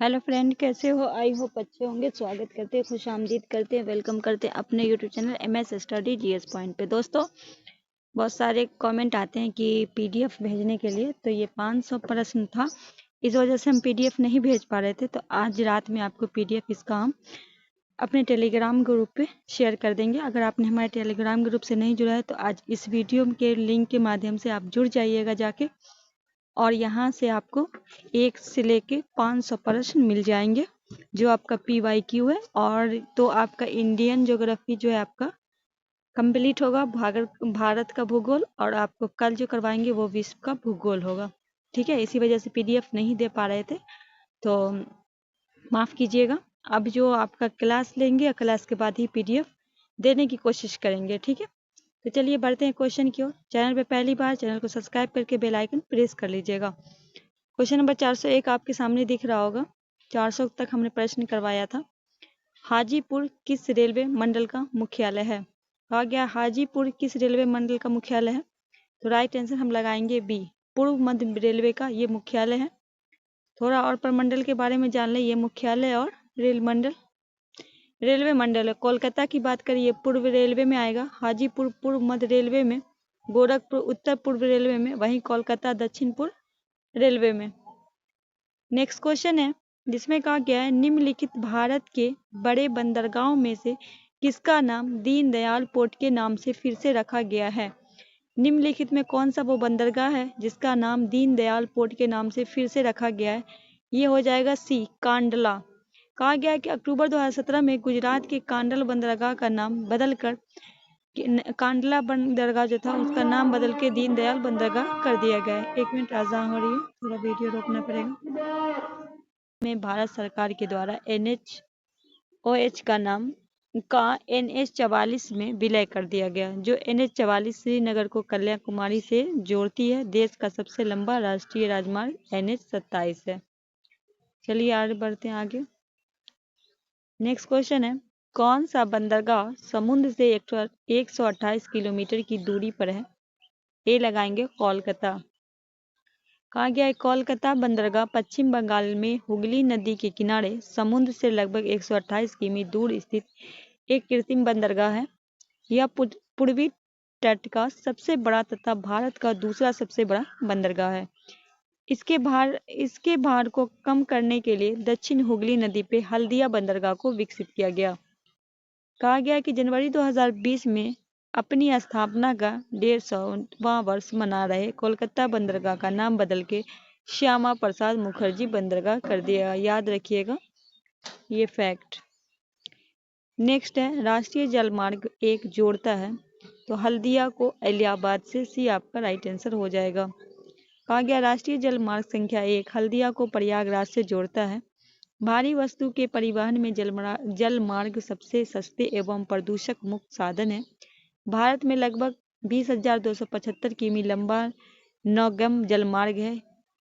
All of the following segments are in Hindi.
हेलो फ्रेंड, कैसे हो? आई होप अच्छे होंगे। स्वागत करते हैं, खुशामदीद करते हैं, वेलकम करते हैं अपने YouTube channel MS study GS point पे। दोस्तों, बहुत सारे कमेंट आते हैं कि PDF भेजने के लिए, तो ये 500 प्रश्न था, इस वजह से हम PDF नहीं भेज पा रहे थे। तो आज रात में आपको PDF इसका हम अपने टेलीग्राम ग्रुप पे शेयर कर देंगे। अगर आपने हमारे टेलीग्राम ग्रुप से नहीं जुड़ा है तो आज इस वीडियो के लिंक के माध्यम से आप जुड़ जाइएगा जाके, और यहाँ से आपको 1 से लेके 500 प्रश्न मिल जाएंगे जो आपका PYQ है। और तो आपका इंडियन ज्योग्राफी जो है आपका कंप्लीट होगा, भारत का भूगोल, और आपको कल जो करवाएंगे वो विश्व का भूगोल होगा। ठीक है, इसी वजह से PDF नहीं दे पा रहे थे, तो माफ़ कीजिएगा। अब जो आपका क्लास लेंगे, क्लास के बाद ही PDF देने की कोशिश करेंगे। ठीक है, तो चलिए बढ़ते हैं क्वेश्चन की ओर। चैनल पे पहली बार, चैनल को सब्सक्राइब करके बेल आइकन प्रेस कर लीजिएगा। क्वेश्चन नंबर 401 आपके सामने दिख रहा होगा। 400 तक हमने प्रश्न करवाया था। हाजीपुर किस रेलवे मंडल का मुख्यालय है? कहा गया हाजीपुर किस रेलवे मंडल का मुख्यालय है, तो राइट आंसर हम लगाएंगे बी, पूर्व मध्य रेलवे का ये मुख्यालय है। थोड़ा और प्रमंडल के बारे में जान लें। ये मुख्यालय और रेलवे मंडल है। कोलकाता की बात करिए, पूर्व रेलवे में आएगा। हाजीपुर पूर्व मध्य रेलवे में, गोरखपुर उत्तर पूर्व रेलवे में, वहीं कोलकाता दक्षिण पूर्व रेलवे में। नेक्स्ट क्वेश्चन है जिसमें कहा गया है निम्नलिखित भारत के बड़े बंदरगाहों में से किसका नाम दीनदयाल पोर्ट के नाम से फिर से रखा गया है? निम्नलिखित में कौन सा वो बंदरगाह है जिसका नाम दीनदयाल पोर्ट के नाम से फिर से रखा गया है? ये हो जाएगा सी, कांडला। कहा गया है कि अक्टूबर 2017 में गुजरात के कांडला बंदरगाह का नाम बदलकर कांडला बंदरगाह जो था उसका नाम बदल के दीनदयाल बंदरगाह कर दिया गया है। 1 मिनट आजान हो रही है, थोड़ा वीडियो रोकना पड़ेगा। में भारत सरकार के द्वारा NHOH का नाम NH44 में विलय कर दिया गया, जो NH44 श्रीनगर को कन्याकुमारी से जोड़ती है। देश का सबसे लंबा राष्ट्रीय राजमार्ग NH27 है। चलिए आगे बढ़ते हैं आगे। नेक्स्ट क्वेश्चन है कौन सा बंदरगाह समुद्र से 128 किलोमीटर की दूरी पर है? ए लगाएंगे कोलकाता। कहा गया है कोलकाता बंदरगाह पश्चिम बंगाल में हुगली नदी के किनारे समुद्र से लगभग 128 किमी दूर स्थित एक कृत्रिम बंदरगाह है। यह पूर्वी तट का सबसे बड़ा तथा भारत का दूसरा सबसे बड़ा बंदरगाह है। इसके भार को कम करने के लिए दक्षिण हुगली नदी पे हल्दिया बंदरगाह को विकसित किया गया। कहा गया कि जनवरी 2020 में अपनी स्थापना का 150वां वर्ष मना रहे कोलकाता बंदरगाह का नाम बदल के श्यामा प्रसाद मुखर्जी बंदरगाह कर दिया। याद रखिएगा ये फैक्ट। नेक्स्ट है राष्ट्रीय जलमार्ग 1 जोड़ता है, तो हल्दिया को इलाहाबाद से, सी आपका राइट आंसर हो जाएगा। कहा गया राष्ट्रीय जलमार्ग संख्या 1 हल्दिया को प्रयागराज से जोड़ता है। भारी वस्तु के परिवहन में जलमार्ग सबसे सस्ते एवं प्रदूषक मुक्त साधन है। भारत में लगभग 20,275 किमी लंबा नौगम जलमार्ग है।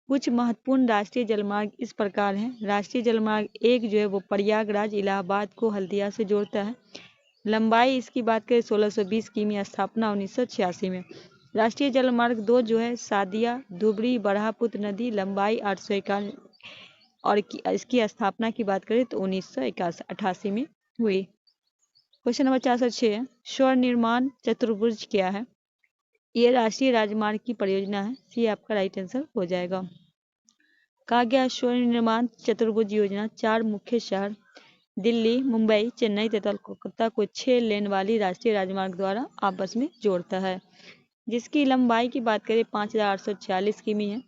कुछ महत्वपूर्ण राष्ट्रीय जलमार्ग इस प्रकार हैं। राष्ट्रीय जलमार्ग 1 जो है वो प्रयागराज इलाहाबाद को हल्दिया से जोड़ता है। लंबाई इसकी बात करें 1620 किमी, स्थापना 1986 में। राष्ट्रीय जलमार्ग 2 जो है सादिया धुबरी बरहापुत्र नदी, लंबाई 851, और इसकी स्थापना की बात करें तो 1988 में हुई। क्वेश्चन नंबर 406 है स्वर्ण निर्माण चतुर्भुज क्या है? ये राष्ट्रीय राजमार्ग की परियोजना है, सी आपका राइट आंसर हो जाएगा। कहा गया स्वर्ण निर्माण चतुर्भुज योजना 4 मुख्य शहर दिल्ली, मुंबई, चेन्नई तथा कोलकाता को 6 लेन वाली राष्ट्रीय राजमार्ग द्वारा आपस में जोड़ता है, जिसकी लंबाई की बात करें 5,846 किमी है।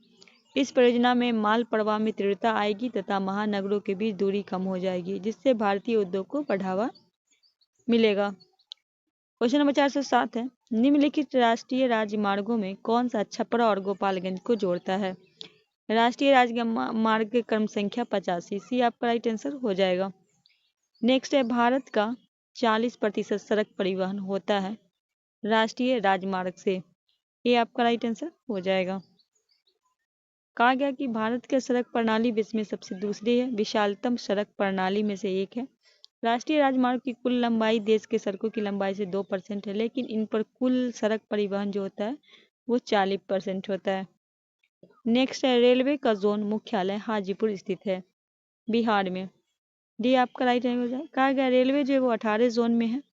इस परियोजना में माल प्रवाह में तीव्रता आएगी तथा महानगरों के बीच दूरी कम हो जाएगी, जिससे भारतीय उद्योग को बढ़ावा मिलेगा। क्वेश्चन नंबर 407 है निम्नलिखित राष्ट्रीय राजमार्गों में कौन सा छपरा और गोपालगंज को जोड़ता है? राष्ट्रीय राजमार्ग क्रम संख्या 85, सी आपका राइट आंसर हो जाएगा। नेक्स्ट है भारत का 40% सड़क परिवहन होता है राष्ट्रीय राजमार्ग से, ये आपका राइट आंसर हो जाएगा। कहा गया कि भारत की सड़क प्रणाली विश्व में सबसे दूसरी है, विशालतम सड़क प्रणाली में से एक है। राष्ट्रीय राजमार्ग की कुल लंबाई देश के सड़कों की लंबाई से 2% है, लेकिन इन पर कुल सड़क परिवहन जो होता है वो 40% होता है। नेक्स्ट है रेलवे का जोन मुख्यालय हाजीपुर स्थित है। बिहार में। डी आपका राइट आंसर हो जाए। कहा गया रेलवे जो है वो 18 जोन में है।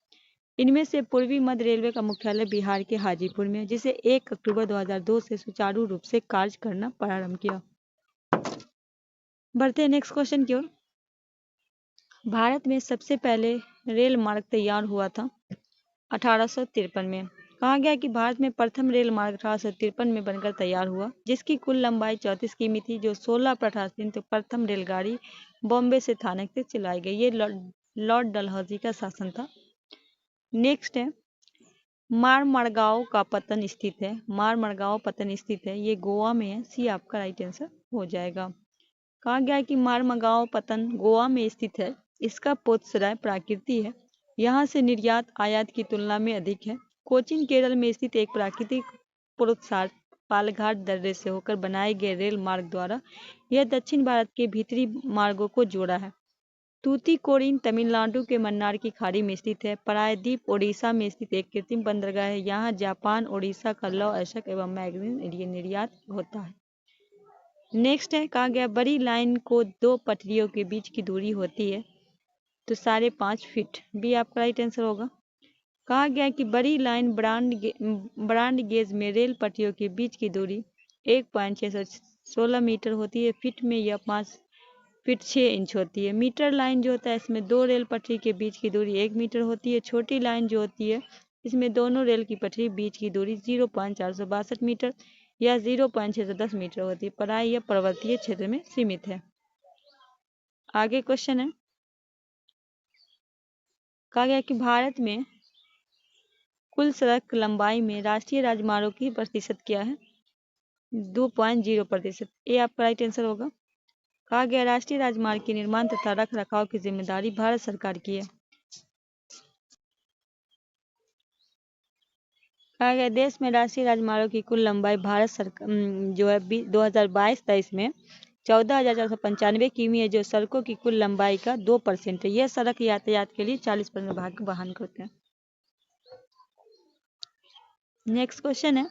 इनमें से पूर्वी मध्य रेलवे का मुख्यालय बिहार के हाजीपुर में है, जिसे 1 अक्टूबर 2002 से सुचारू रूप से कार्य करना प्रारंभ किया। बढ़ते हैं नेक्स्ट क्वेश्चन की ओर। भारत में सबसे पहले रेल मार्ग तैयार हुआ था 1853 में। कहा गया कि भारत में प्रथम रेल मार्ग 1853 में बनकर तैयार हुआ, जिसकी कुल लंबाई 34 किमी थी, जो 16 अप्रैल 1803 तो प्रथम रेलगाड़ी बॉम्बे से थाने तक चलाई गई। ये लॉर्ड डलहौजी का शासन था। नेक्स्ट है मारमड़गांव का पतन स्थित है। मारमड़गांव पतन स्थित है, ये गोवा में है। सी आपका राइट आंसर हो जाएगा। कहा गया है कि मारमगांव पतन गोवा में स्थित है। इसका पोतसराय प्राकृति है। यहाँ से निर्यात आयात की तुलना में अधिक है। कोचीन केरल में स्थित एक प्राकृतिक पोतसार पालघाट दर्रे से होकर बनाए गए रेल मार्ग द्वारा यह दक्षिण भारत के भीतरी मार्गों को जोड़ा है। तूतीकोरिन तमिलनाडु के मन्नार की खाड़ी में स्थित है। प्रायद्वीप ओडिशा में स्थित एक कृत्रिम बंदरगाह है। यहाँ जापान ओडिशा का लौह अयस्क एवं मैग्नीज निर्यात होता है। नेक्स्ट है कहा गया बड़ी लाइन को दो पटरियों के बीच की दूरी होती है तो 5.5 फीट। बी आपका राइट आंसर होगा। कहा गया कि बड़ी लाइन ब्रांड गेज में रेल पटरियों के बीच की दूरी 1.616 मीटर होती है। फीट में यह 5 फीट 6 इंच होती है। मीटर लाइन जो होता है इसमें दो रेल पटरी के बीच की दूरी 1 मीटर होती है। छोटी लाइन जो होती है इसमें दोनों रेल की पटरी बीच की दूरी 0.462 मीटर या 0.610 मीटर होती है। पढ़ाई यह पर्वतीय क्षेत्र में सीमित है। आगे क्वेश्चन है कहा गया कि भारत में कुल सड़क लंबाई में राष्ट्रीय राजमार्गों की प्रतिशत क्या है? 2.0%। ये आपका राइट आंसर होगा। कहा गया राष्ट्रीय राजमार्ग के निर्माण तथा रख रखाव की जिम्मेदारी भारत सरकार की है। कहा गया देश में राष्ट्रीय राजमार्गों की कुल लंबाई भारत सरकार जो है 2022-23 में 14,495 किमी है, जो सड़कों की कुल लंबाई का 2% है। यह सड़क यातायात के लिए 40% भाग वहन करते हैं। नेक्स्ट क्वेश्चन है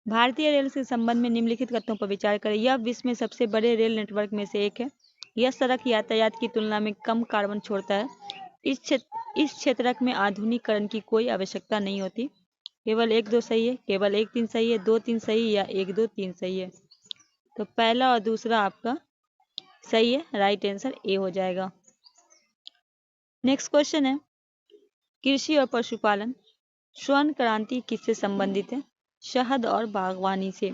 भारतीय रेल के संबंध में निम्नलिखित तथ्यों पर विचार करें। यह विश्व में सबसे बड़े रेल नेटवर्क में से एक है। यह सड़क यातायात की तुलना में कम कार्बन छोड़ता है। इस क्षेत्र में आधुनिकीकरण की कोई आवश्यकता नहीं होती। केवल 1-2 सही है, केवल 1-3 सही है, 2-3 सही या 1-2-3 सही है। तो पहला और दूसरा आपका सही है। राइट आंसर ए हो जाएगा। नेक्स्ट क्वेश्चन है कृषि और पशुपालन स्वर्ण क्रांति किससे संबंधित है? शहद और बागवानी से।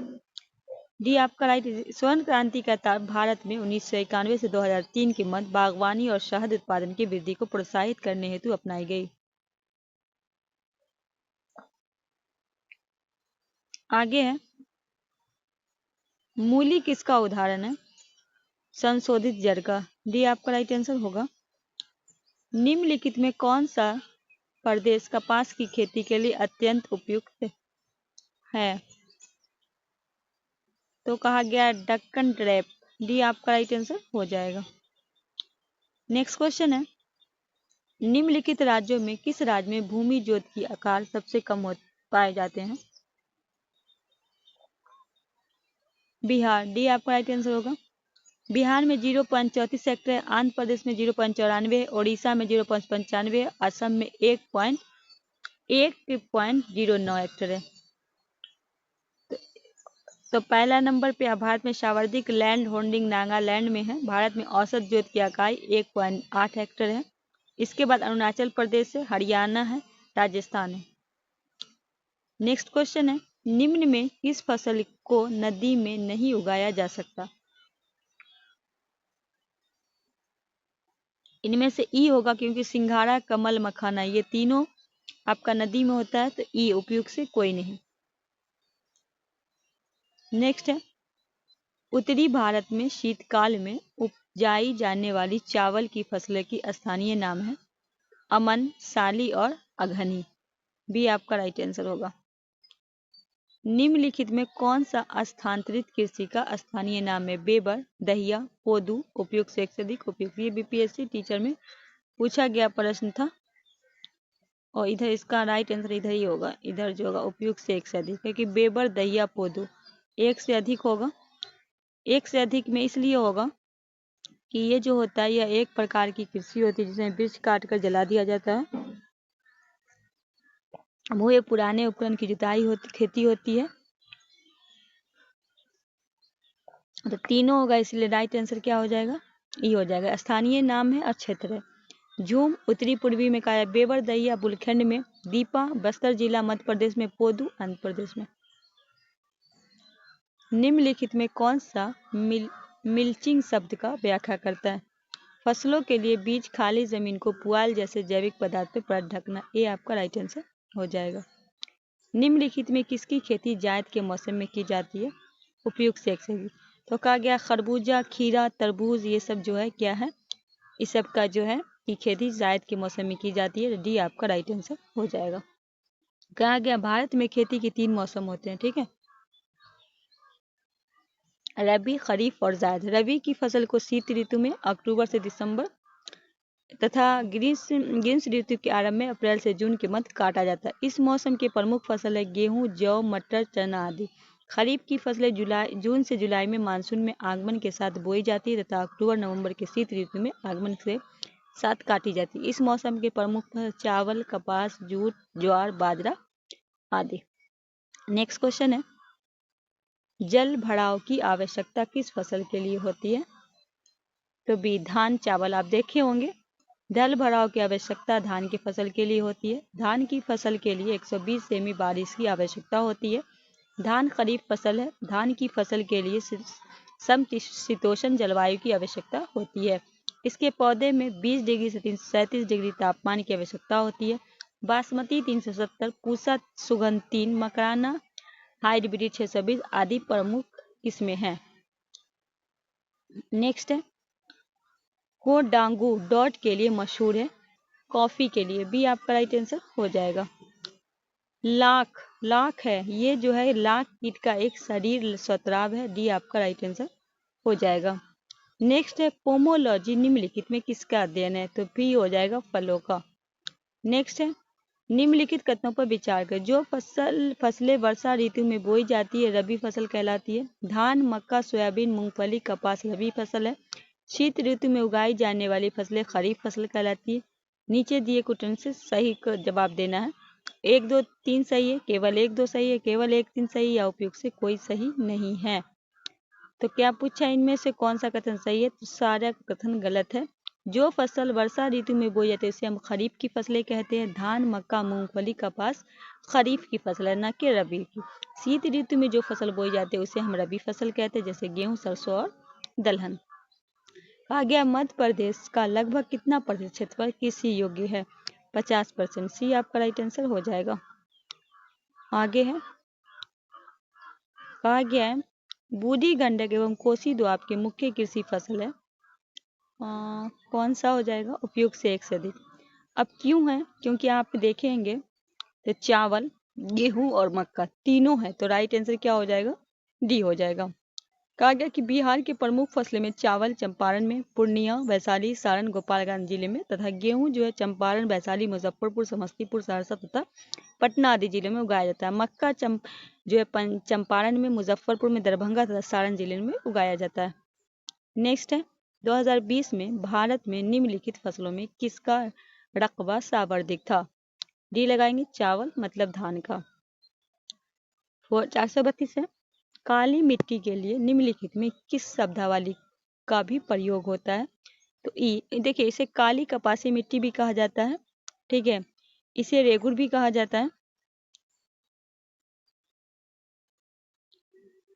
डी आपका राइट। स्वर्ण क्रांति का तार भारत में 1991 से 2003 के मध्य बागवानी और शहद उत्पादन की वृद्धि को प्रोत्साहित करने हेतु अपनाई गई। आगे है मूली किसका उदाहरण है? संशोधित जड़ का। डी आपका राइट आंसर होगा। निम्नलिखित में कौन सा प्रदेश कपास की खेती के लिए अत्यंत उपयुक्त है? तो कहा गया दक्कन ट्रैप। डी आपका राइट आंसर हो जाएगा। नेक्स्ट क्वेश्चन है निम्नलिखित राज्यों में किस राज्य में भूमि जोत की आकार सबसे कम पाए जाते हैं? बिहार। डी आपका राइट आंसर होगा। बिहार में 0.34 हेक्टेयर है, आंध्र प्रदेश में 0.94 है, ओडिशा में 0.95 है, असम में 1.09 हेक्टेयर है। तो पहला नंबर पे भारत में सर्वाधिक लैंड होल्डिंग नागालैंड में है। भारत में औसत जोत की इकाई 1.8 हेक्टेयर है। इसके बाद अरुणाचल प्रदेश है, हरियाणा है, राजस्थान है। नेक्स्ट क्वेश्चन है निम्न में किस फसल को नदी में नहीं उगाया जा सकता? इनमें से ई होगा क्योंकि सिंघाड़ा, कमल, मखाना ये तीनों आपका नदी में होता है, तो ई उपयुक्त से कोई नहीं। नेक्स्ट है उत्तरी भारत में शीतकाल में उपजाई जाने वाली चावल की फसलों की स्थानीय नाम है अमन, साली और अघनी। भी आपका राइट आंसर होगा। निम्नलिखित में कौन सा स्थानांतरित कृषि का स्थानीय नाम है? बेबर, दहिया, कोदू। उपयुक्त से एक से अधिक उपयुक्त। ये बीपीएससी टीचर में पूछा गया प्रश्न था और इधर इसका राइट आंसर इधर ही होगा। इधर जो होगा उपयुक्त से एक से अधिक है कि बेबर, दहिया, कोदू। एक से अधिक होगा। एक से अधिक में इसलिए होगा कि ये जो होता है यह एक प्रकार की कृषि होती है जिसमें वृक्ष काट कर जला दिया जाता है। वो ये पुराने उपकरण की जुताई होती खेती होती है। तो तीनों होगा, इसलिए राइट आंसर क्या हो जाएगा, ई हो जाएगा। स्थानीय नाम है और क्षेत्र है। झूम उत्तरी पूर्वी में काया, बेवर दहिया बुलखंड में, दीपा बस्तर जिला मध्य प्रदेश में, पोदू आंध्र प्रदेश में। निम्नलिखित में कौन सा मिल्चिंग शब्द का व्याख्या करता है। फसलों के लिए बीज खाली जमीन को पुआल जैसे जैविक पदार्थ पर ढकना, ये आपका राइट आंसर हो जाएगा। निम्नलिखित में किसकी खेती जायद के मौसम में की जाती है, उपयुक्त से एक सही। तो कहा गया खरबूजा, खीरा, तरबूज, ये सब जो है क्या है, इस सब का जो है कि खेती जायद के मौसम में की जाती है। डी आपका राइट आंसर हो जाएगा। कहा गया भारत में खेती के 3 मौसम होते हैं, ठीक है, रबी, खरीफ और जायद। रबी की फसल को शीत ऋतु में अक्टूबर से दिसंबर तथा ग्रीष्म ऋतु के आरंभ में अप्रैल से जून के मध्य काटा जाता है। इस मौसम के प्रमुख फसल है गेहूं, जौ, मटर, चना आदि। खरीफ की फसलें जून से जुलाई में मानसून में आगमन के साथ बोई जाती है तथा अक्टूबर नवंबर के शीत ऋतु में आगमन के साथ काटी जाती है। इस मौसम के प्रमुख फसल चावल, कपास, जूट, ज्वार, बाजरा आदि। नेक्स्ट क्वेश्चन है, जल भराव की आवश्यकता किस फसल के लिए होती है। तो बी धान, चावल। आप देखे होंगे जल भराव की आवश्यकता धान की फसल के लिए होती है। धान की फसल के लिए 120 सेमी बारिश की आवश्यकता होती है। धान खरीफ फसल है। धान की फसल के लिए समशीतोष्ण जलवायु की आवश्यकता होती है। इसके पौधे में 20 डिग्री से 37 डिग्री तापमान की आवश्यकता होती है। बासमती 370, पूसा सुगंध 3, मकराना हाइब्रिड 620 आदि प्रमुख किस्में हैं। नेक्स्ट है, कोडांगू डॉट के लिए मशहूर है, कॉफी के लिए। बी आपका राइट आंसर हो जाएगा। लाख है, ये जो है लाख कीट का एक शरीर स्वतराव है। डी आपका राइट आंसर हो जाएगा। नेक्स्ट है, पोमोलॉजी निम्नलिखित में किसका अध्ययन है। तो बी हो जाएगा फलों का। नेक्स्ट है, निम्नलिखित कथनों पर विचार करें। जो फसलें वर्षा ऋतु में बोई जाती है रबी फसल कहलाती है। धान, मक्का, सोयाबीन, मूंगफली, कपास रबी फसल है। शीत ऋतु में उगाई जाने वाली फसलें खरीफ फसल कहलाती है। नीचे दिए क्वेश्चन से सही का जवाब देना है। 1, 2, 3 सही है, केवल 1, 2 सही है, केवल 1, 3 सही या उपयुक्त से कोई सही नहीं है। तो क्या पूछा, इनमें से कौन सा कथन सही है। तो सारा कथन गलत है। जो फसल वर्षा ऋतु में बोई जाती है उसे हम खरीफ की फसलें कहते हैं। धान, मक्का, मूंगफली, कपास खरीफ की फसल है, न कि रबी की। शीत ऋतु में जो फसल बोई जाती है उसे हम रबी फसल कहते हैं, जैसे गेहूं, सरसों और दलहन। कहा गया मध्य प्रदेश का लगभग कितना प्रतिशत क्षेत्रफल कृषि योग्य है। 50%। सी आपका राइट आंसर हो जाएगा। आगे है, कहा गया है बूढ़ी गंडक एवं कोसी दोआब की मुख्य कृषि फसल है। कौन सा हो जाएगा, उपयुक्त से एक से अधिक। अब क्यों है, क्योंकि आप देखेंगे तो चावल, गेहूं और मक्का तीनों है। तो राइट आंसर क्या हो जाएगा, डी हो जाएगा। कहा गया कि बिहार की प्रमुख फसलें में चावल चंपारण में, पूर्णिया, वैशाली, सारण, गोपालगंज जिले में तथा गेहूं जो है चंपारण, वैशाली, मुजफ्फरपुर, समस्तीपुर, सहरसा तथा पटना आदि जिलों में उगाया जाता है। मक्का जो है चंपारण में, मुजफ्फरपुर में, दरभंगा तथा सारण जिले में उगाया जाता है। नेक्स्ट है, 2020 में भारत में निम्नलिखित फसलों में किसका रकबा सर्वाधिक था। डी लगाएंगे, चावल मतलब धान का। 432 है, काली मिट्टी के लिए निम्नलिखित में किस शब्दावली का भी प्रयोग होता है। तो ई, देखिए इसे काली कपासी मिट्टी भी कहा जाता है, ठीक है, इसे रेगुर भी कहा जाता है,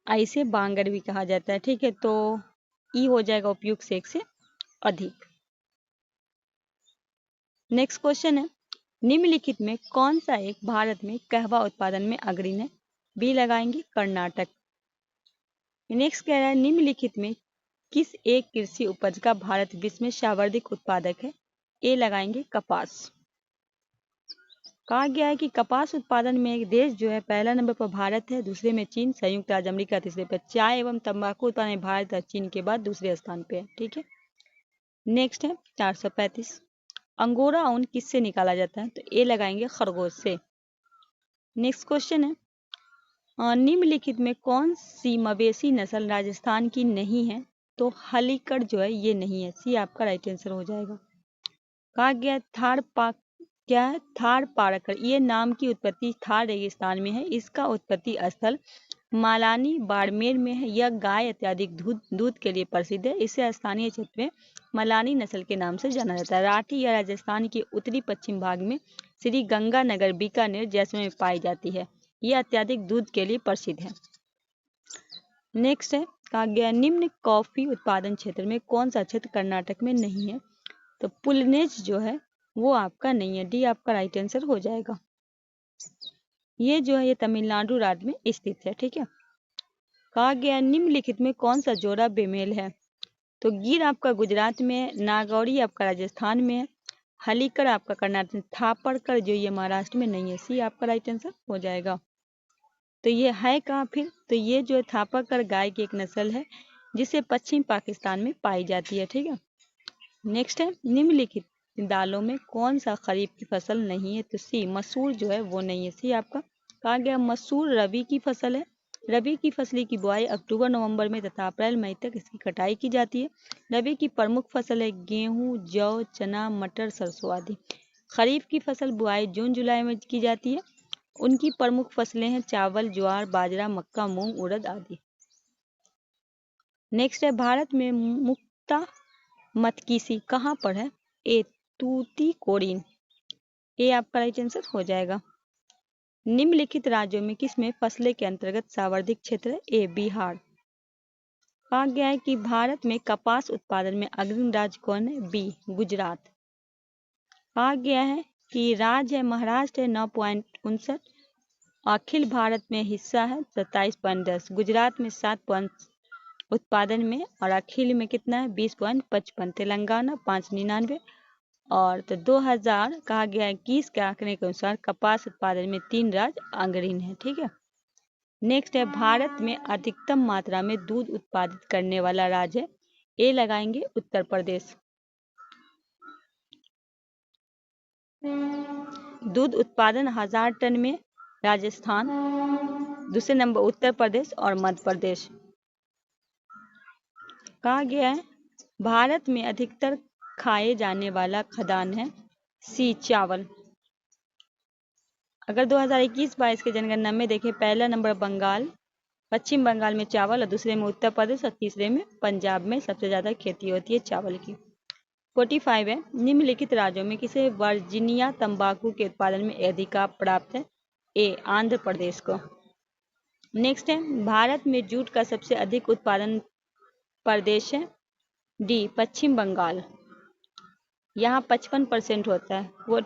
इसे बांगर भी कहा जाता है, ठीक है। तो ई हो जाएगा उपयुक्त से एक से अधिक। नेक्स्ट क्वेश्चन है, निम्नलिखित में कौन सा एक भारत में कहवा उत्पादन में अग्रणी है। बी लगाएंगे, कर्नाटक। नेक्स्ट कह रहा है निम्नलिखित में किस एक कृषि उपज का भारत विश्व में सर्वाधिक उत्पादक है। ए लगाएंगे, कपास। कहा गया है कि कपास उत्पादन में एक देश जो है पहला नंबर पर भारत है, दूसरे में चीन, संयुक्त राज्य अमेरिका तीसरे पर। चाय एवं तंबाकू उत्पादन में भारत और चीन के बाद दूसरे स्थान पे है, ठीक है। नेक्स्ट है 435, अंगोरा ऊन किससे निकाला जाता है। तो ए लगाएंगे, खरगोश से। नेक्स्ट क्वेश्चन है, निम्नलिखित में कौन सी मवेशी नस्ल राजस्थान की नहीं है। तो हलीकड़ जो है ये नहीं है, सी आपका राइट आंसर हो जाएगा। कहा गया क्या है थार पारकर, ये नाम की उत्पत्ति थार रेगिस्तान में है। इसका उत्पत्ति स्थल मालानी बाड़मेर में है। यह गाय अत्यधिक दूध के लिए प्रसिद्ध है। इसे स्थानीय क्षेत्र में मलानी नस्ल के नाम से जाना जाता है। राठी या राजस्थान के उत्तरी पश्चिम भाग में श्री गंगानगर बीकानेर जैसलमेर में पाई जाती है। यह अत्यधिक दूध के लिए प्रसिद्ध है। नेक्स्ट है कहा गया निम्न कॉफी उत्पादन क्षेत्र में कौन सा क्षेत्र कर्नाटक में नहीं है? तो पुलनेज जो है वो आपका नहीं है, डी आपका राइट आंसर हो जाएगा। ये जो है ये तमिलनाडु राज्य में स्थित है। ठीक है, कहा गया निम्नलिखित में कौन सा जोड़ा बेमेल है? तो गिर आपका गुजरात में है, नागौरी आपका राजस्थान में है, हलीकर आपका कर्नाटक में, थापड़कर जो ये महाराष्ट्र में नहीं है, सी आपका राइट आंसर हो जाएगा। तो ये है कहाँ फिर? तो ये जो थापड़कर गाय की एक नस्ल है जिसे पश्चिम पाकिस्तान में पाई जाती है। ठीक है, नेक्स्ट है निम्नलिखित दालों में कौन सा खरीफ की फसल नहीं है? तो सी मसूर जो है वो नहीं है, सी आपका। कहा गया मसूर रबी की फसल है। रबी की फसली की बुआई अक्टूबर नवंबर में तथा अप्रैल मई तक इसकी कटाई की जाती है। रबी की प्रमुख फसल है गेहूं, जौ, चना, मटर, सरसों आदि। खरीफ की फसल बुआई जून जुलाई में की जाती है। उनकी प्रमुख फसलें हैं चावल, ज्वार, बाजरा, मक्का, मूंग, उड़द आदि। नेक्स्ट है भारत में मुक्ता मतकीसी कहाँ पर है? ए तूतीकोरिन, ए आपका राइट आंसर हो जाएगा। निम्नलिखित राज्यों में किसमें फसलें के अंतर्गत सावर्धिक क्षेत्र है? ए बिहार। कहा गया है कि भारत में कपास उत्पादन में अग्रणी राज्य कौन है? बी गुजरात। कहा गया है कि राज्य है महाराष्ट्र है 9.59, अखिल भारत में हिस्सा है 27.10, गुजरात में 7 उत्पादन में और अखिल में कितना है 20.55, तेलंगाना 5.99 और तो 2000 कहा गया है 21 के आंकड़े के अनुसार कपास उत्पादन में 3 राज्य अग्रणी है। ठीक है, नेक्स्ट है भारत में अधिकतम मात्रा में दूध उत्पादित करने वाला राज्य है, ए लगाएंगे उत्तर प्रदेश। दूध उत्पादन 1000 टन में राजस्थान, दूसरे नंबर उत्तर प्रदेश और मध्य प्रदेश। कहा गया है भारत में अधिकतर खाए जाने वाला खाद्यान्न है, सी चावल। अगर 2021-22 के जनगणना में देखें पहला नंबर बंगाल, पश्चिम बंगाल में चावल और दूसरे में उत्तर प्रदेश और तीसरे में पंजाब में सबसे ज़्यादा खेती होती है चावल की। 45 है निम्नलिखित राज्यों में किसे वर्जीनिया तंबाकू के उत्पादन में अधिकार प्राप्त है? ए आंध्र प्रदेश को। नेक्स्ट है भारत में जूट का सबसे अधिक उत्पादन प्रदेश है, डी पश्चिम बंगाल। यहाँ 55% होता है, वो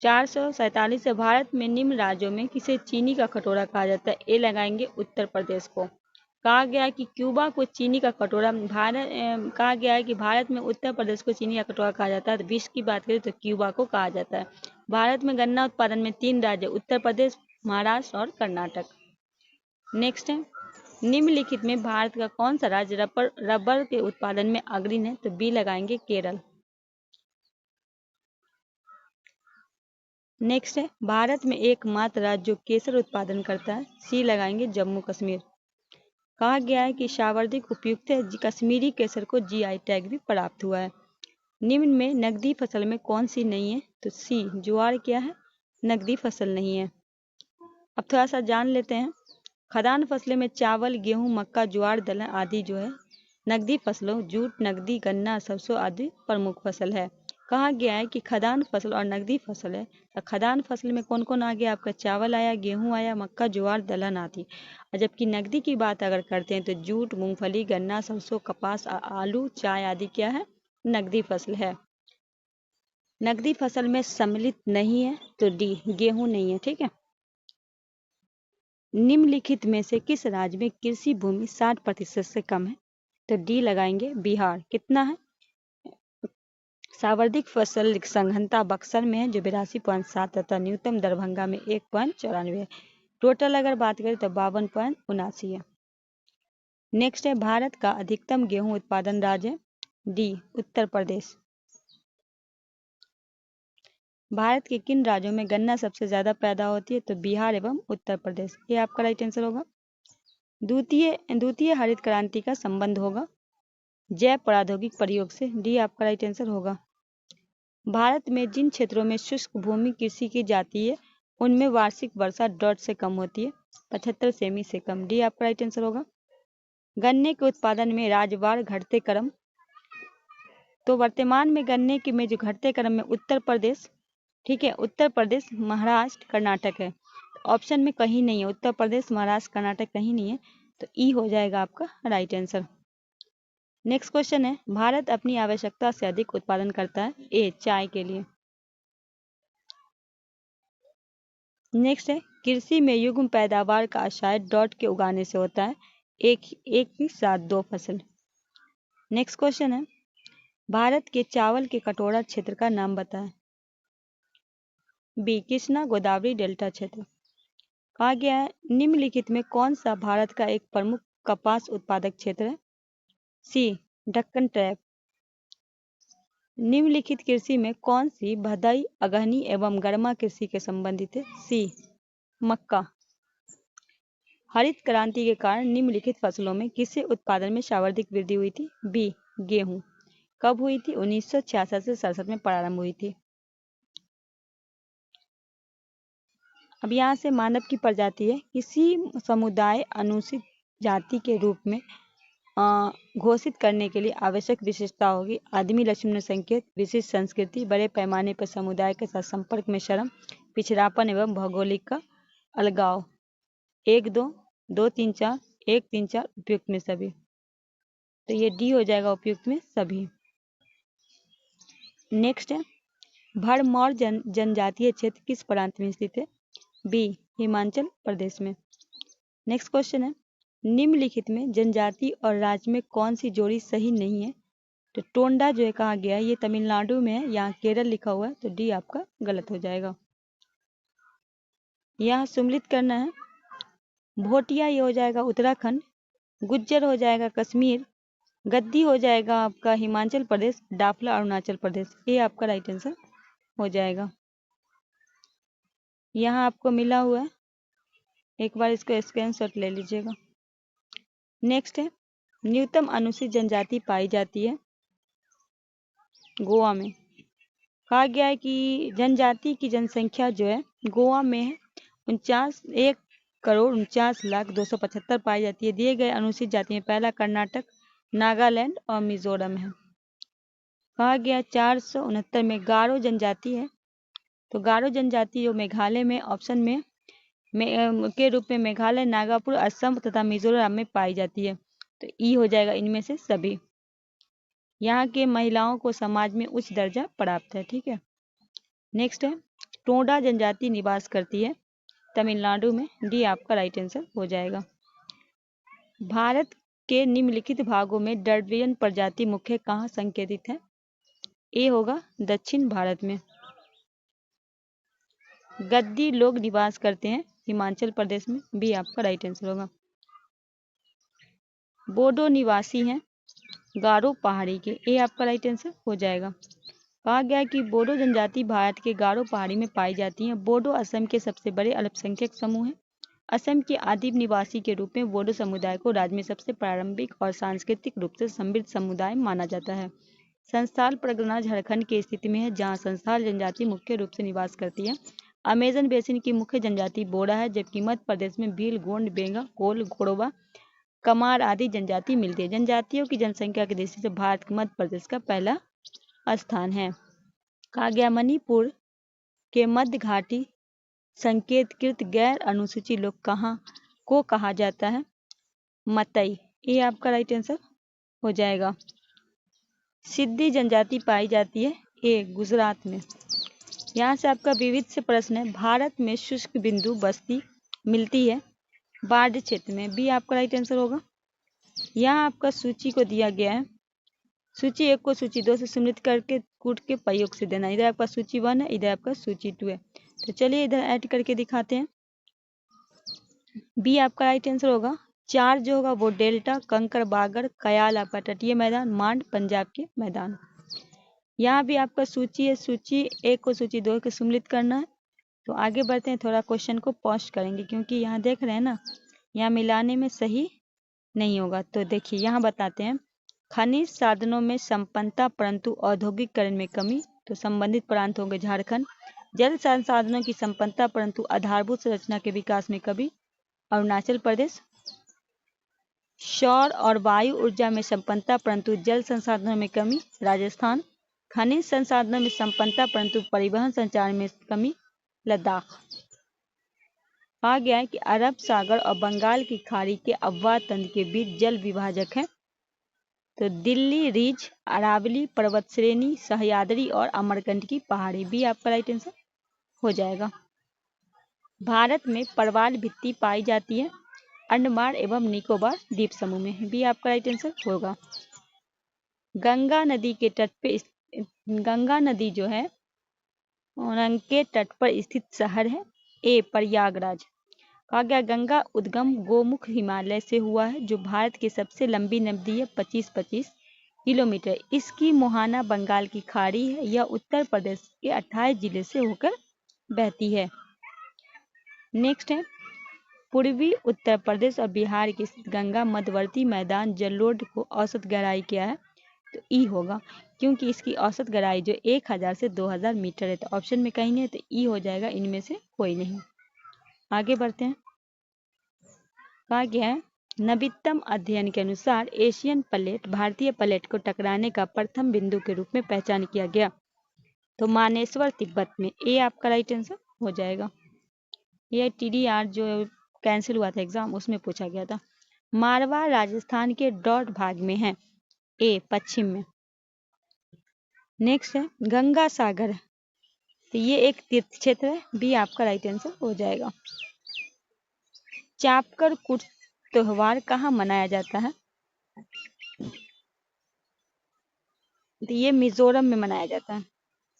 447 है। भारत में निम्न राज्यों में किसे चीनी का कटोरा कहा जाता है? ए लगाएंगे उत्तर प्रदेश को। कहा गया है कि क्यूबा को चीनी का कटोरा कहा गया है कि भारत में उत्तर प्रदेश को चीनी का कटोरा कहा जाता है। तो विश्व की बात करें तो क्यूबा को कहा जाता है। भारत में गन्ना उत्पादन में 3 राज्य उत्तर प्रदेश, महाराष्ट्र और कर्नाटक। नेक्स्ट है निम्नलिखित में भारत का कौन सा राज्य रबर के उत्पादन में अग्रणी है? तो बी लगाएंगे केरल। नेक्स्ट है भारत में एकमात्र राज्य जो केसर उत्पादन करता है, सी लगाएंगे जम्मू कश्मीर। कहा गया है कि सर्वाधिक उपयुक्त है कश्मीरी केसर को जीआई टैग भी प्राप्त हुआ है। निम्न में नकदी फसल में कौन सी नहीं है? तो सी ज्वार क्या है? नकदी फसल नहीं है। अब थोड़ा सा जान लेते हैं। खाद्यान्न फसलें में चावल, गेहूं, मक्का, ज्वार, दलहन आदि जो है नकदी फसलों, जूट, नकदी, गन्ना, सरसों आदि प्रमुख फसल है। कहा गया है कि खाद्यान्न फसल और नकदी फसल है। तो खाद्यान्न फसल में कौन कौन आ गया? आपका चावल आया, गेहूं आया, मक्का, ज्वार, दलहन आदि। और जबकि नकदी की बात अगर करते हैं तो जूट, मूंगफली, गन्ना, सरसों, कपास, आलू, चाय आदि क्या है? नकदी फसल है। नकदी फसल में सम्मिलित नहीं है तो डी गेहूं नहीं है। ठीक है, निम्नलिखित में से किस राज्य में कृषि भूमि 60% से कम है? तो डी लगाएंगे बिहार। कितना है? सर्वाधिक फसल सघनता बक्सर में है जो 82.7 तथा न्यूनतम दरभंगा में 1.94 है। टोटल अगर बात करें तो 52.79 है। नेक्स्ट है भारत का अधिकतम गेहूं उत्पादन राज्य है, डी उत्तर प्रदेश। भारत के किन राज्यों में गन्ना सबसे ज्यादा पैदा होती है? तो बिहार एवं उत्तर प्रदेश, ये आपका राइट आंसर होगा। द्वितीय हरित क्रांति का संबंध होगा जैव प्रौद्योगिक प्रयोग से। डी आपका राइट आंसर होगा। भारत में जिन क्षेत्रों में शुष्क भूमि कृषि की जाती है उनमें वार्षिक वर्षा डॉट से कम होती है, 75 सेमी से कम। डी आपका राइट आंसर होगा। गन्ने के उत्पादन में राज्यवार घटते क्रम, तो वर्तमान में गन्ने के में जो घटते क्रम में उत्तर प्रदेश, ठीक है, उत्तर प्रदेश, महाराष्ट्र, कर्नाटक है। ऑप्शन में कहीं नहीं है, उत्तर प्रदेश, महाराष्ट्र, कर्नाटक कहीं नहीं है, तो ई हो जाएगा आपका राइट आंसर। नेक्स्ट क्वेश्चन है, भारत अपनी आवश्यकता से अधिक उत्पादन करता है। ए चाय के लिए। नेक्स्ट है, कृषि में युग्म पैदावार का आशय डॉट के उगाने से होता है। एक ही साथ दो फसल। नेक्स्ट क्वेश्चन है, भारत के चावल के कटोरा क्षेत्र का नाम बताएं। बी कृष्णा गोदावरी डेल्टा क्षेत्र। कहा गया है निम्नलिखित में कौन सा भारत का एक प्रमुख कपास उत्पादक क्षेत्र है। सी दक्कन ट्रैप। निम्नलिखित कृषि में कौन सी भदई, अगहनी एवं गर्मा कृषि के संबंधित है। सी मक्का। हरित क्रांति के कारण निम्नलिखित फसलों में किससे उत्पादन में सर्वाधिक वृद्धि हुई थी। बी गेहूं। कब हुई थी। 1966 से 67 में प्रारंभ हुई थी। अब यहाँ से मानव की प्रजाति है, किसी समुदाय अनुसूचित जाति के रूप में घोषित करने के लिए आवश्यक विशेषता होगी। आदमी लक्ष्मण संकेत, विशिष्ट संस्कृति, बड़े पैमाने पर समुदाय के साथ संपर्क में शर्म, पिछड़ापन एवं भौगोलिक का अलगाव। 1 2 2 3 4 1 3 4 उपयुक्त में सभी, तो ये डी हो जाएगा उपयुक्त में सभी। नेक्स्ट है, भरमौर जनजातीय क्षेत्र किस प्रांत में स्थित है। बी हिमाचल प्रदेश में। नेक्स्ट क्वेश्चन है, निम्नलिखित में जनजाति और राज्य में कौन सी जोड़ी सही नहीं है। तो टोंडा जो है कहा गया है ये तमिलनाडु में है, यहाँ केरल लिखा हुआ है, तो डी आपका गलत हो जाएगा। यहाँ सम्मिलित करना है। भोटिया ये हो जाएगा उत्तराखंड, गुज्जर हो जाएगा कश्मीर, गद्दी हो जाएगा आपका हिमाचल प्रदेश, डाफला अरुणाचल प्रदेश। ये आपका राइट आंसर हो जाएगा। यहाँ आपको मिला हुआ है, एक बार इसको स्क्रीनशॉट ले लीजिएगा। नेक्स्ट है, न्यूनतम अनुसूचित जनजाति पाई जाती है गोवा में। कहा गया है कि जनजाति की जनसंख्या जो है गोवा में है 1,49,49,275 पाई जाती है। दिए गए अनुसूचित जाति में पहला कर्नाटक, नागालैंड और मिजोरम है। कहा गया 469 में गारो जनजाति है, तो गारो जनजाति जो मेघालय में ऑप्शन में के रूप में मेघालय, नागापुर, असम तथा मिजोरम में पाई जाती है, तो ई हो जाएगा इनमें से सभी। यहाँ के महिलाओं को समाज में उच्च दर्जा प्राप्त है। ठीक है। नेक्स्ट है, टोडा जनजाति निवास करती है तमिलनाडु में। डी आपका राइट आंसर हो जाएगा। भारत के निम्नलिखित भागों में डर्वियन प्रजाति मुख्य कहाँ संकेतित है। ए होगा दक्षिण भारत में। गद्दी लोग निवास करते हैं हिमाचल प्रदेश में। बी आपका राइट आंसर होगा। बोडो निवासी हैं गारो पहाड़ी के। ए आपका राइट आंसर हो जाएगा। कहा गया कि बोडो जनजाति भारत के गारो पहाड़ी में पाई जाती है। बोडो असम के सबसे बड़े अल्पसंख्यक समूह हैं। असम के आदिम निवासी के रूप में बोडो समुदाय को राज्य में सबसे प्रारंभिक और सांस्कृतिक रूप से समृद्ध समुदाय माना जाता है। संस्थाल परगना झारखंड की स्थिति में है, जहाँ संस्थाल जनजाति मुख्य रूप से निवास करती है। अमेजन बेसिन की मुख्य जनजाति बोडा है, जबकि मध्य प्रदेश में भील, गोंड, बेंगा, कोल, गोड़वा, कमार आदि जनजाति मिलती है। जनजातियों की जनसंख्या की दृष्टि से भारत के मध्य प्रदेश का पहला स्थान है। कहा गया मणिपुर के मध्य घाटी संकेतकृत गैर अनुसूचित लोग को कहा जाता है मतई। ये आपका राइट आंसर हो जाएगा। सिद्धी जनजाति पाई जाती है ए गुजरात में। यहाँ से आपका विविध से प्रश्न है, भारत में शुष्क बिंदु बस्ती मिलती है बाढ़ क्षेत्र में। बी आपका राइट आंसर होगा। यहाँ आपका सूची को दिया गया है, सूची 1 को सूची 2 से सम्मिलित करके कूट के प्रयोग से देना। इधर आपका सूची 1 है, इधर आपका सूची 2 है, तो चलिए इधर ऐड करके दिखाते हैं। बी आपका राइट आंसर होगा। 4 जो होगा वो डेल्टा, कंकर बागर, कयाल आपका तटीय मैदान, मांड पंजाब के मैदान। यहाँ भी आपका सूची है, सूची 1 को सूची 2 के सम्मिलित करना है। तो आगे बढ़ते हैं, थोड़ा क्वेश्चन को पॉज करेंगे क्योंकि यहाँ देख रहे हैं ना यहाँ मिलाने में सही नहीं होगा। तो देखिए यहाँ बताते हैं, खनिज साधनों में संपन्नता परंतु औद्योगिकरण में कमी, तो संबंधित प्रांत होंगे झारखंड। जल संसाधनों की संपन्नता परंतु आधारभूत संरचना के विकास में कमी, अरुणाचल प्रदेश। सौर और वायु ऊर्जा में संपन्नता परंतु जल संसाधनों में कमी, राजस्थान। खनिज संसाधनों में संपन्नता परंतु परिवहन संचार में कमी, लद्दाख। कहा गया है कि अरब सागर और बंगाल की खाड़ी के अफवाह तंत्र के बीच जल विभाजक है, तो दिल्ली रिज, अरावली पर्वत श्रेणी, सह्याद्री और अमरकंटकी पहाड़ी, भी आपका राइट आंसर हो जाएगा। भारत में परवाल भित्ति पाई जाती है अंडमान एवं निकोबार द्वीप समूह में, भी आपका राइट आंसर होगा। गंगा नदी के तट पे, गंगा नदी जो है के तट पर स्थित शहर है, ए प्रयागराज। कहा गया गंगा उद्गम गोमुख हिमालय से हुआ है, जो भारत की सबसे लंबी नदी है, 25 किलोमीटर। इसकी मुहाना बंगाल की खाड़ी है। यह उत्तर प्रदेश के 28 जिले से होकर बहती है। नेक्स्ट है, पूर्वी उत्तर प्रदेश और बिहार की गंगा मध्यवर्ती मैदान जलोढ़ को औसत गहराई क्या है, तो ई होगा, क्योंकि इसकी औसत गहराई जो 1000 से 2000 मीटर है। तो ऑप्शन में कहीं नहीं है, तो ई हो जाएगा, इनमें से कोई नहीं। आगे बढ़ते हैं। कहा गया है, नवीनतम अध्ययन के अनुसार एशियन प्लेट भारतीय प्लेट को टकराने का प्रथम बिंदु के रूप में पहचान किया गया, तो मानेसर तिब्बत में, ए आपका राइट आंसर हो जाएगा। यह TDR जो कैंसिल हुआ था एग्जाम, उसमें पूछा गया था। मारवा राजस्थान के डॉट भाग में है, ए पश्चिम में। नेक्स्ट है गंगा सागर, तो ये एक तीर्थ क्षेत्र है, बी आपका राइट आंसर हो जाएगा। चापकर कुट त्योहार कहाँ मनाया जाता है, तो ये मिजोरम में मनाया जाता है,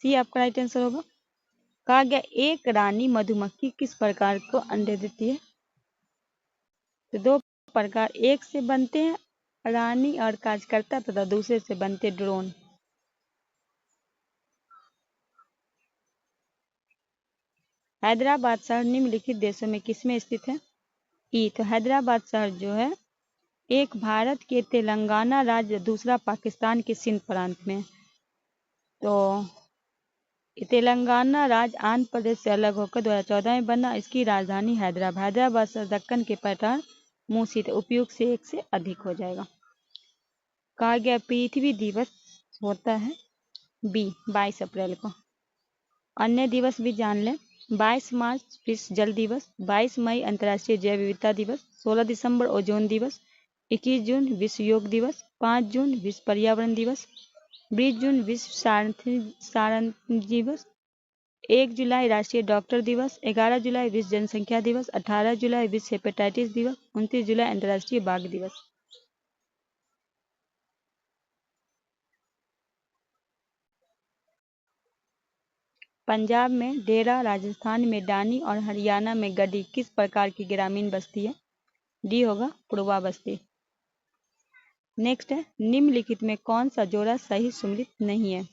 सी आपका राइट आंसर होगा। कहा गया एक रानी मधुमक्खी किस प्रकार को अंडे देती है, तो दो प्रकार, एक से बनते हैं रानी और कार्यकर्ता तथा दूसरे से बनते ड्रोन। हैदराबाद शहर निम्नलिखित देशों में किसमें स्थित है, ई, तो हैदराबाद शहर जो है एक भारत के तेलंगाना राज्य, दूसरा पाकिस्तान के सिंध प्रांत में। तो तेलंगाना राज्य आंध्र प्रदेश से अलग होकर 2014 में बना। इसकी राजधानी हैदराबाद। हैदराबाद से दक्कन के पठार मूसित उपयुक्त से एक से अधिक हो जाएगा। कहा गया पृथ्वी दिवस होता है, बी 22 अप्रैल को। अन्य दिवस भी जान लें, 22 मार्च विश्व जल दिवस, 22 मई अंतर्राष्ट्रीय जैव विविधता दिवस, 16 दिसंबर ओजोन दिवस, 21 जून विश्व योग दिवस, 5 जून विश्व पर्यावरण दिवस, 20 जून विश्व सारंथी दिवस, 1 जुलाई राष्ट्रीय डॉक्टर दिवस, 11 जुलाई विश्व जनसंख्या दिवस, 18 जुलाई विश्व हेपेटाइटिस दिवस, 29 जुलाई अंतर्राष्ट्रीय बाघ दिवस। पंजाब में डेरा, राजस्थान में डानी और हरियाणा में गड्डी किस प्रकार की ग्रामीण बस्ती है, डी होगा पूर्वा बस्ती। नेक्स्ट है, निम्नलिखित में कौन सा जोड़ा सही सुमेलित नहीं है,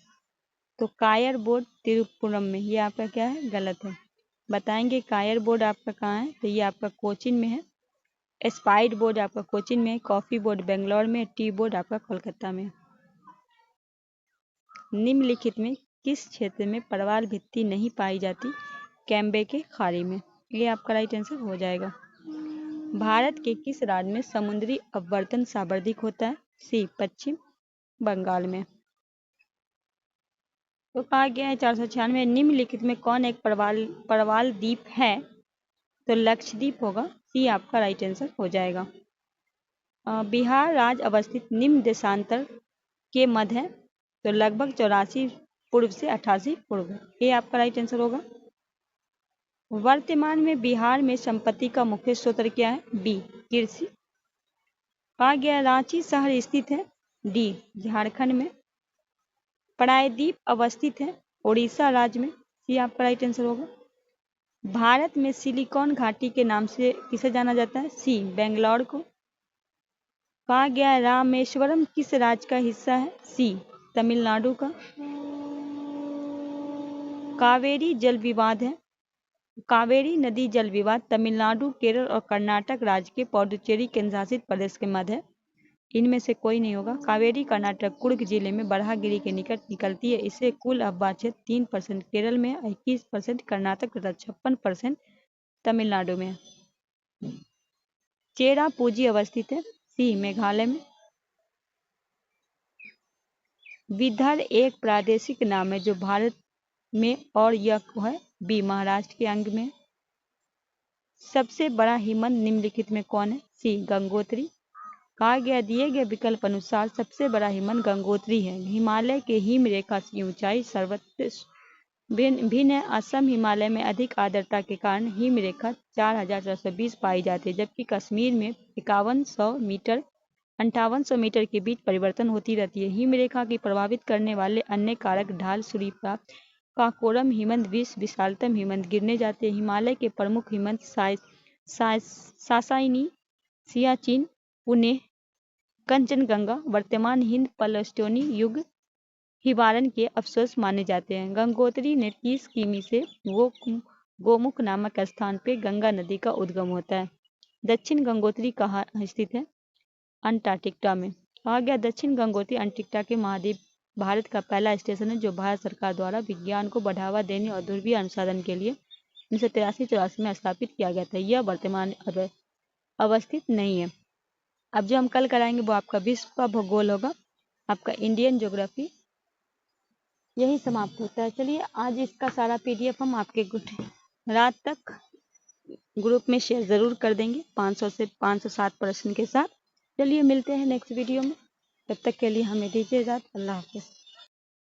तो कायर बोर्ड तिरुपुरम में, ये आपका क्या है, गलत है। बताएंगे कायर बोर्ड आपका कहाँ है, तो ये आपका कोचिन में है। स्पाइड बोर्ड आपका कोचिन में है। कॉफी बोर्ड बेंगलोर में, टी बोर्ड आपका कोलकाता में। निम्नलिखित में किस क्षेत्र में परवाल भित्ति नहीं पाई जाती, कैम्बे के खाड़ी में, ये आपका राइट आंसर हो जाएगा। भारत के किस राज्य में समुद्री अपवर्तन सर्वाधिक होता है, सी पश्चिम बंगाल में। तो कहा गया है 496, निम्नलिखित में कौन एक परवाल द्वीप है, तो लक्षद्वीप होगा, सी आपका राइट आंसर हो जाएगा। बिहार राज्य अवस्थित निम्न देशांतर के मध्य है, तो लगभग 84 पूर्व से 88 पूर्व, ये आपका राइट आंसर होगा। वर्तमान में बिहार में संपत्ति का मुख्य स्रोत क्या है, बी कृषि। कहा गया रांची शहर स्थित है, डी झारखंड में। प्रायद्वीप अवस्थित है उड़ीसा राज्य में, सी आपका राइट आंसर होगा। भारत में सिलिकॉन घाटी के नाम से किसे जाना जाता है, सी बेंगलोर को। कहा गया रामेश्वरम किस राज्य का हिस्सा है, सी तमिलनाडु का। कावेरी जल विवाद है, कावेरी नदी जल विवाद तमिलनाडु, केरल और कर्नाटक राज्य के पुडुचेरी केंद्रशासित प्रदेश के मध्य है। इनमें से कोई नहीं होगा। कावेरी कर्नाटक कुर्ग जिले में बरहागिरी के निकट निकलती है। इसे कुल आबादी क्षेत्र 3% केरल में, 21% कर्नाटक तथा 56% तमिलनाडु में है। चेरापूंजी अवस्थित है। सी मेघालय में। विदर्भ एक प्रादेशिक नाम है जो भारत में, और यह है बी महाराष्ट्र के अंग में। सबसे बड़ा हिमनद निम्नलिखित में कौन है? सी गंगोत्री। कहा गया दिए गए विकल्प अनुसार सबसे बड़ा हिमनद गंगोत्री है। हिमालय के हिम रेखा की ऊंचाई सर्वत्र भिन्न है। असम हिमालय में अधिक आर्द्रता के कारण हिम रेखा 4420 पाई जाती है, जबकि कश्मीर में 5800 मीटर के बीच परिवर्तन होती रहती है। हिम रेखा की प्रभावित करने वाले अन्य कारक ढाल, सूर्यप्रकाश, काराकोरम हिमनद, विशालतम हिमनद गिने जाते हैं। हिमालय के प्रमुख हिमनद सासाइनी, सियाचिन, पुणे, कंचनजंगा वर्तमान हिंद प्लेस्टोनी युग हिमालयन के अवशेष माने जाते हैं। गंगोत्री ने 30 किमी से गोमुख नामक स्थान पर गंगा नदी का उद्गम होता है। दक्षिण गंगोत्री कहाँ स्थित है? अंटार्कटिका में। कहा गया दक्षिण गंगोत्री अंटार्कटिका के महाद्वीप भारत का पहला स्टेशन है जो भारत सरकार द्वारा विज्ञान को बढ़ावा देने और ध्रुवीय अनुसंधान के लिए 1983-84 में स्थापित किया गया था। यह वर्तमान अवस्थित नहीं है। अब जो हम कल कराएंगे वो आपका विश्व का भूगोल होगा, आपका इंडियन ज्योग्राफी। यही समाप्त होता है। चलिए आज इसका सारा PDF हम आपके रात तक ग्रुप में शेयर ज़रूर कर देंगे 500 से 507 प्रश्न के साथ। चलिए मिलते हैं नेक्स्ट वीडियो में। तब तक के लिए हमें दीजिए इजाज़त। अल्लाह हाफ़िज़।